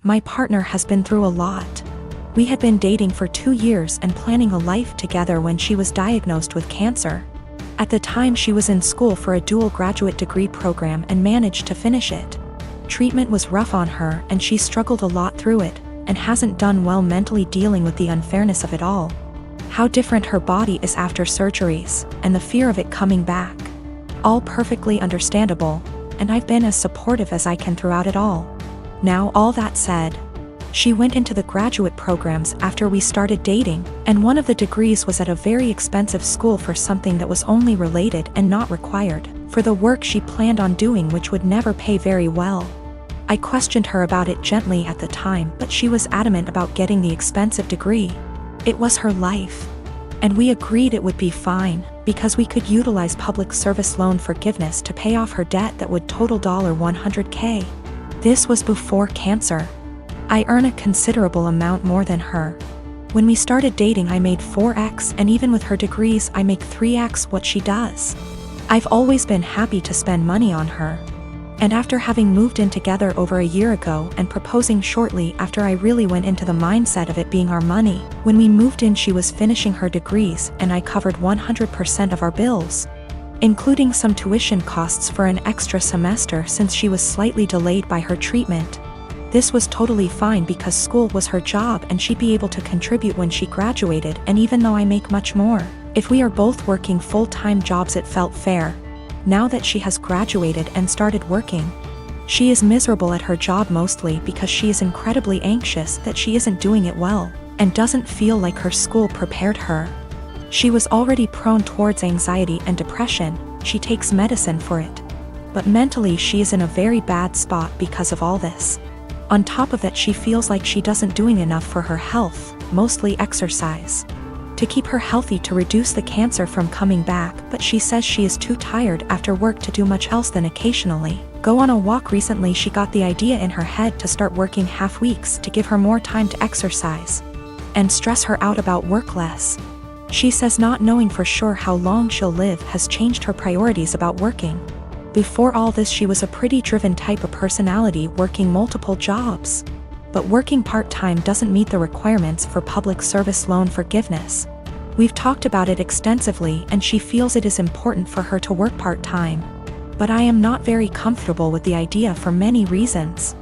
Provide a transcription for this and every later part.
My partner has been through a lot. We had been dating for 2 years and planning a life together when she was diagnosed with cancer. At the time she was in school for a dual graduate degree program and managed to finish it. Treatment was rough on her and she struggled a lot through it, and hasn't done well mentally dealing with the unfairness of it all. How different her body is after surgeries, and the fear of it coming back. All perfectly understandable, and I've been as supportive as I can throughout it all. Now all that said, she went into the graduate programs after we started dating, and one of the degrees was at a very expensive school for something that was only related and not required for the work she planned on doing, which would never pay very well. I questioned her about it gently at the time, but she was adamant about getting the expensive degree. It was her life. And we agreed it would be fine, because we could utilize public service loan forgiveness to pay off her debt that would total $100K. This was before cancer. I earn a considerable amount more than her. When we started dating I made 4x, and even with her degrees I make 3x what she does. I've always been happy to spend money on her. And after having moved in together over a year ago and proposing shortly after, I really went into the mindset of it being our money. When we moved in she was finishing her degrees and I covered 100% of our bills, including some tuition costs for an extra semester since she was slightly delayed by her treatment. This was totally fine because school was her job and she'd be able to contribute when she graduated, and even though I make much more, if we are both working full-time jobs it felt fair. Now that she has graduated and started working, she is miserable at her job mostly because she is incredibly anxious that she isn't doing it well, and doesn't feel like her school prepared her. She was already prone towards anxiety and depression, she takes medicine for it. But mentally she is in a very bad spot because of all this. On top of that she feels like she doesn't doing enough for her health, mostly exercise, to keep her healthy to reduce the cancer from coming back, but she says she is too tired after work to do much else than occasionally go on a walk. Recently she got the idea in her head to start working half weeks to give her more time to exercise and stress her out about work less. She says not knowing for sure how long she'll live has changed her priorities about working. Before all this she was a pretty driven type of personality, working multiple jobs. But working part-time doesn't meet the requirements for public service loan forgiveness. We've talked about it extensively and she feels it is important for her to work part-time. But I am not very comfortable with the idea for many reasons.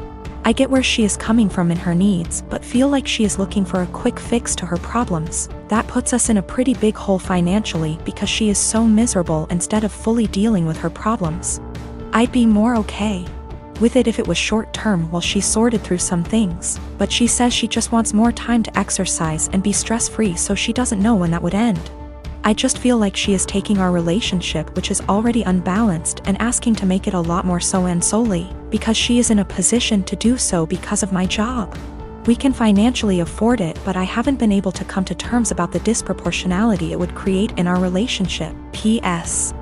I get where she is coming from in her needs, but feel like she is looking for a quick fix to her problems. That puts us in a pretty big hole financially because she is so miserable instead of fully dealing with her problems. I'd be more okay with it if it was short-term while she sorted through some things, but she says she just wants more time to exercise and be stress-free, so she doesn't know when that would end. I just feel like she is taking our relationship, which is already unbalanced, and asking to make it a lot more so, and solely because she is in a position to do so because of my job. We can financially afford it, but I haven't been able to come to terms about the disproportionality it would create in our relationship. P.S.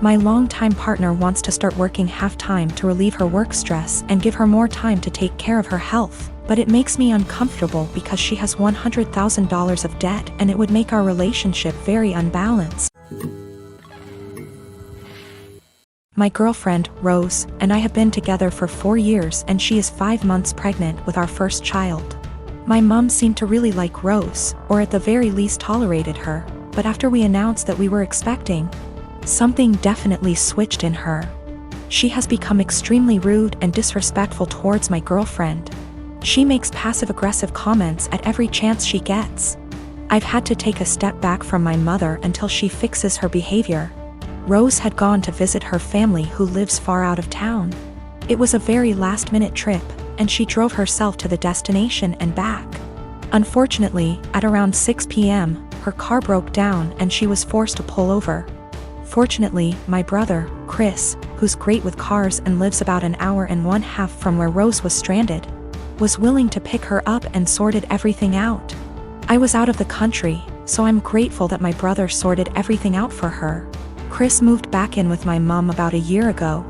My longtime partner wants to start working half-time to relieve her work stress and give her more time to take care of her health, but it makes me uncomfortable because she has $100,000 of debt and it would make our relationship very unbalanced. My girlfriend, Rose, and I have been together for 4 years and she is 5 months pregnant with our first child. My mom seemed to really like Rose, or at the very least tolerated her, but after we announced that we were expecting, something definitely switched in her. She has become extremely rude and disrespectful towards my girlfriend. She makes passive-aggressive comments at every chance she gets. I've had to take a step back from my mother until she fixes her behavior. Rose had gone to visit her family who lives far out of town. It was a very last-minute trip, and she drove herself to the destination and back. Unfortunately, at around 6 p.m., her car broke down and she was forced to pull over. Fortunately, my brother, Chris, who's great with cars and lives about an hour and 1/2 from where Rose was stranded, was willing to pick her up and sorted everything out. I was out of the country, so I'm grateful that my brother sorted everything out for her. Chris moved back in with my mom about a year ago.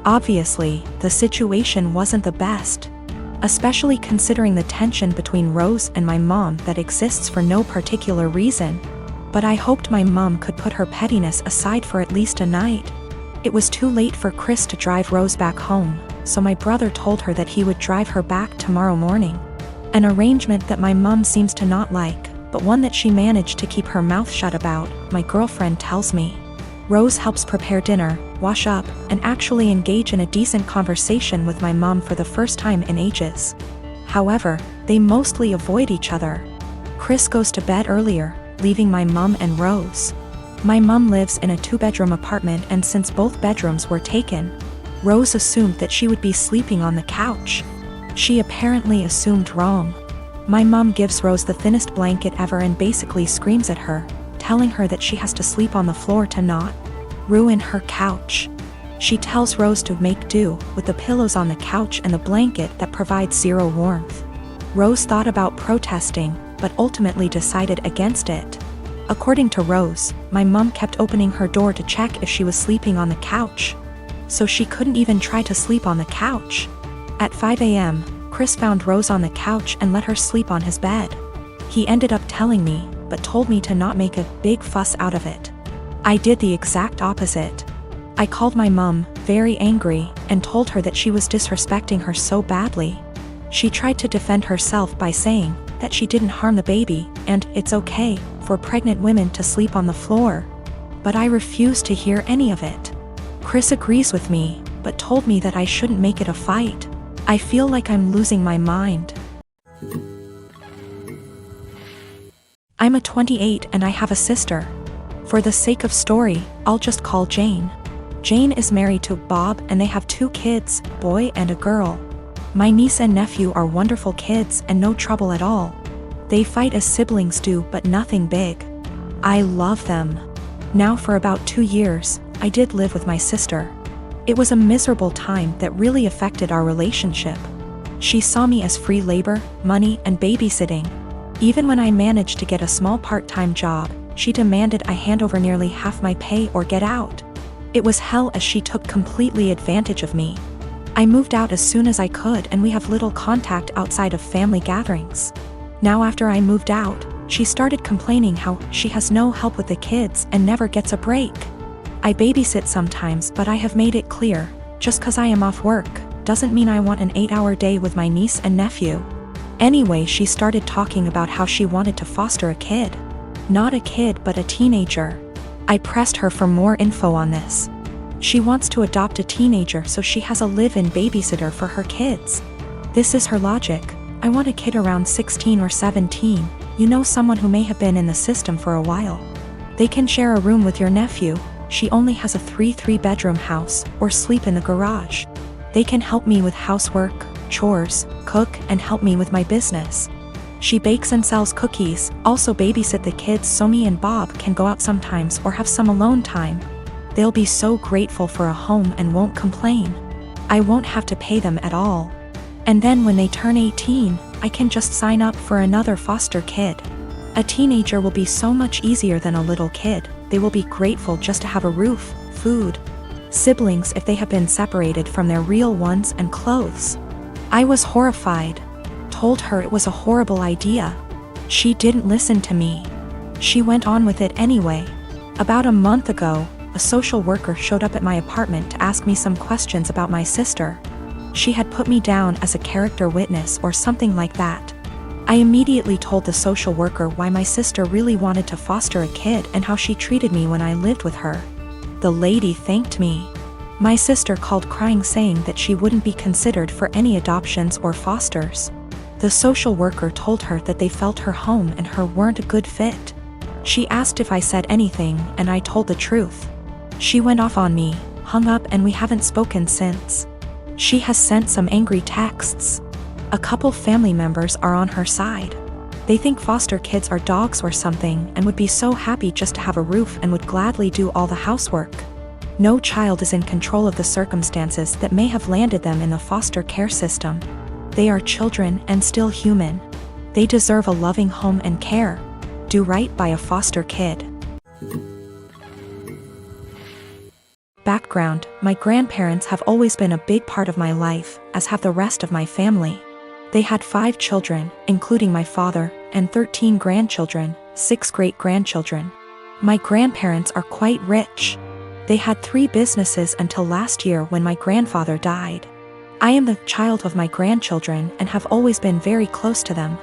Obviously, the situation wasn't the best, especially considering the tension between Rose and my mom that exists for no particular reason. But I hoped my mom could put her pettiness aside for at least a night. It was too late for Chris to drive Rose back home. so my brother told her that he would drive her back tomorrow morning. An arrangement that my mom seems to not like, but one that she managed to keep her mouth shut about, my girlfriend tells me. Rose helps prepare dinner, wash up, and actually engage in a decent conversation with my mom for the first time in ages. However, they mostly avoid each other. Chris goes to bed earlier, leaving my mom and Rose. My mom lives in a 2-bedroom apartment, and since both bedrooms were taken, Rose assumed that she would be sleeping on the couch. She apparently assumed wrong. My mom gives Rose the thinnest blanket ever and basically screams at her, telling her that she has to sleep on the floor to not ruin her couch. She tells Rose to make do with the pillows on the couch and the blanket that provides zero warmth. Rose thought about protesting, but ultimately decided against it. According to Rose, my mom kept opening her door to check if she was sleeping on the couch, so she couldn't even try to sleep on the couch. At 5 a.m., Chris found Rose on the couch and let her sleep on his bed. He ended up telling me, but told me to not make a big fuss out of it. I did the exact opposite. I called my mom, very angry, and told her that she was disrespecting her so badly. She tried to defend herself by saying that she didn't harm the baby, and it's okay for pregnant women to sleep on the floor. But I refused to hear any of it. Chris agrees with me, but told me that I shouldn't make it a fight. I feel like I'm losing my mind. I'm a 28 and I have a sister. For the sake of story, I'll just call Jane. Jane is married to Bob and they have 2 kids, boy and a girl. My niece and nephew are wonderful kids and no trouble at all. They fight as siblings do, but nothing big. I love them. Now for about 2 years, I did live with my sister. It was a miserable time that really affected our relationship. She saw me as free labor, money, and babysitting. Even when I managed to get a small part-time job, she demanded I hand over nearly half my pay or get out. It was hell as she took completely advantage of me. I moved out as soon as I could and we have little contact outside of family gatherings. Now after I moved out, she started complaining how she has no help with the kids and never gets a break. I babysit sometimes, but I have made it clear, just 'cause I am off work, doesn't mean I want an 8-hour day with my niece and nephew. Anyway, she started talking about how she wanted to foster a kid. Not a kid, but a teenager. I pressed her for more info on this. She wants to adopt a teenager so she has a live-in babysitter for her kids. This is her logic. I want a kid around 16 or 17, someone who may have been in the system for a while. They can share a room with your nephew. She only has a 3-bedroom house, or sleep in the garage. They can help me with housework, chores, cook, and help me with my business. She bakes and sells cookies, also babysit the kids so me and Bob can go out sometimes or have some alone time. They'll be so grateful for a home and won't complain. I won't have to pay them at all. And then when they turn 18, I can just sign up for another foster kid. A teenager will be so much easier than a little kid. They will be grateful just to have a roof, food, siblings if they have been separated from their real ones, and clothes. I was horrified. Told her it was a horrible idea. She didn't listen to me. She went on with it anyway. About a month ago, a social worker showed up at my apartment to ask me some questions about my sister. She had put me down as a character witness or something like that. I immediately told the social worker why my sister really wanted to foster a kid and how she treated me when I lived with her. The lady thanked me. My sister called crying, saying that she wouldn't be considered for any adoptions or fosters. The social worker told her that they felt her home and her weren't a good fit. She asked if I said anything, and I told the truth. She went off on me, hung up, and we haven't spoken since. She has sent some angry texts. A couple family members are on her side. They think foster kids are dogs or something and would be so happy just to have a roof and would gladly do all the housework. No child is in control of the circumstances that may have landed them in the foster care system. They are children and still human. They deserve a loving home and care. Do right by a foster kid. Background: my grandparents have always been a big part of my life, as have the rest of my family. They had 5 children, including my father, and 13 grandchildren, 6 great-grandchildren. My grandparents are quite rich. They had 3 businesses until last year when my grandfather died. I am the child of my grandchildren and have always been very close to them.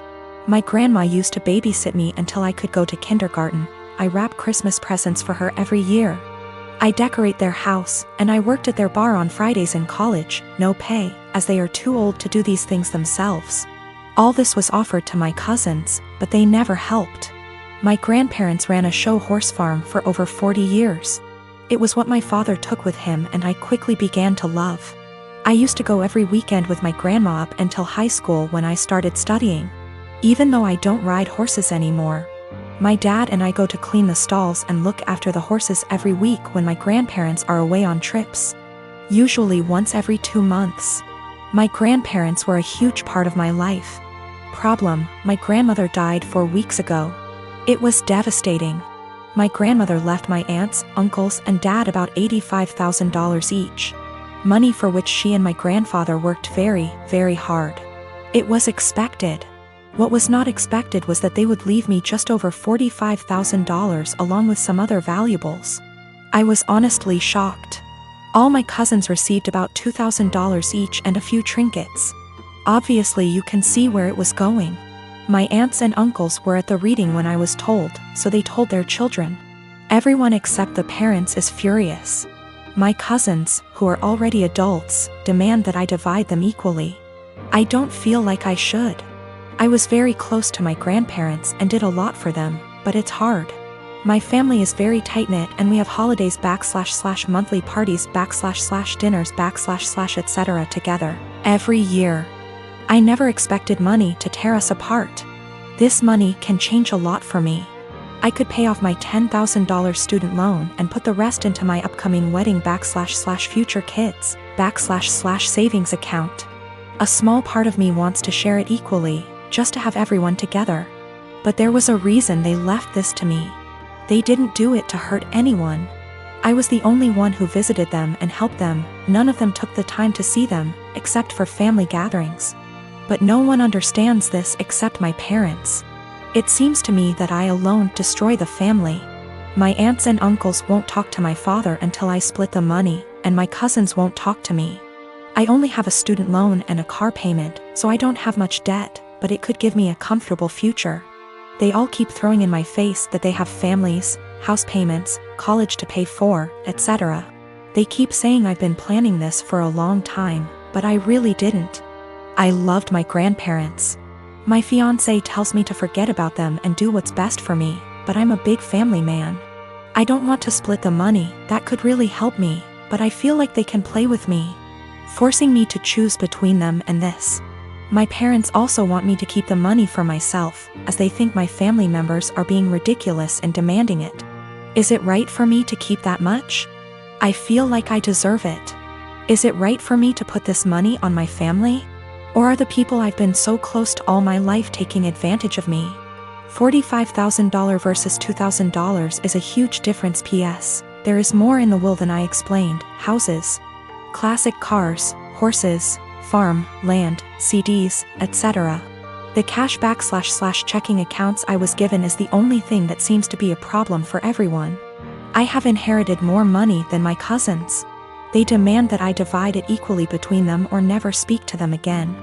My grandma used to babysit me until I could go to kindergarten. I wrap Christmas presents for her every year. I decorate their house, and I worked at their bar on Fridays in college, no pay, as they are too old to do these things themselves. All this was offered to my cousins, but they never helped. My grandparents ran a show horse farm for over 40 years. It was what my father took with him and I quickly began to love. I used to go every weekend with my grandma up until high school when I started studying. Even though I don't ride horses anymore, my dad and I go to clean the stalls and look after the horses every week when my grandparents are away on trips. Usually once every 2 months. My grandparents were a huge part of my life. Problem: my grandmother died 4 weeks ago. It was devastating. My grandmother left my aunts, uncles, and dad about $85,000 each. Money for which she and my grandfather worked very, very hard. It was expected. What was not expected was that they would leave me just over $45,000 along with some other valuables. I was honestly shocked. All my cousins received about $2,000 each and a few trinkets. Obviously you can see where it was going. My aunts and uncles were at the reading when I was told, so they told their children. Everyone except the parents is furious. My cousins, who are already adults, demand that I divide them equally. I don't feel like I should. I was very close to my grandparents and did a lot for them, but it's hard. My family is very tight-knit and we have holidays / monthly parties / dinners / etc. together, every year. I never expected money to tear us apart. This money can change a lot for me. I could pay off my $10,000 student loan and put the rest into my upcoming wedding / future kids / savings account. A small part of me wants to share it equally, just to have everyone together. But there was a reason they left this to me. They didn't do it to hurt anyone. I was the only one who visited them and helped them. None of them took the time to see them, except for family gatherings. But no one understands this except my parents. It seems to me that I alone destroy the family. My aunts and uncles won't talk to my father until I split the money, and my cousins won't talk to me. I only have a student loan and a car payment, so I don't have much debt, but it could give me a comfortable future. They all keep throwing in my face that they have families, house payments, college to pay for, etc. They keep saying I've been planning this for a long time, but I really didn't. I loved my grandparents. My fiancé tells me to forget about them and do what's best for me, but I'm a big family man. I don't want to split the money, that could really help me, but I feel like they can play with me, forcing me to choose between them and this. My parents also want me to keep the money for myself, as they think my family members are being ridiculous in demanding it. Is it right for me to keep that much? I feel like I deserve it. Is it right for me to put this money on my family? Or are the people I've been so close to all my life taking advantage of me? $45,000 versus $2,000 is a huge difference. PS, there is more in the will than I explained. Houses, classic cars, horses, farm, land, CDs, etc. The cashback / checking accounts I was given is the only thing that seems to be a problem for everyone. I have inherited more money than my cousins. They demand that I divide it equally between them or never speak to them again.